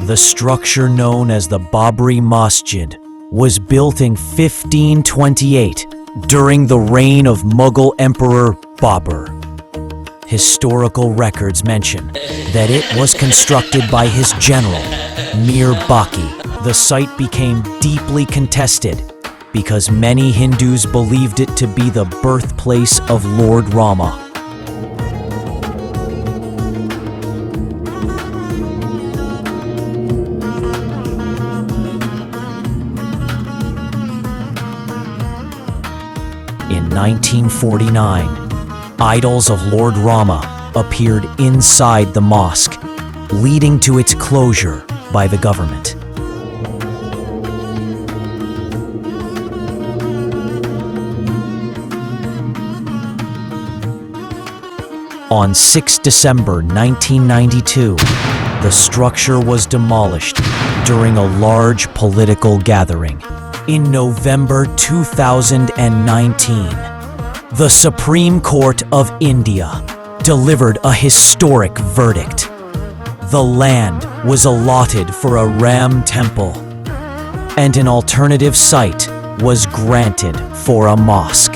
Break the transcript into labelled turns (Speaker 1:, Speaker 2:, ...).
Speaker 1: The structure known as the Babri Masjid was built in 1528 during the reign of Mughal Emperor Babur. Historical records mention that it was constructed by his general, Mir Baqi. The site became deeply contested because many Hindus believed it to be the birthplace of Lord Rama. In 1949, idols of Lord Rama appeared inside the mosque, leading to its closure by the government. On 6 December 1992, the structure was demolished during a large political gathering. In November 2019, the Supreme Court of India delivered a historic verdict. The land was allotted for a Ram temple, and an alternative site was granted for a mosque.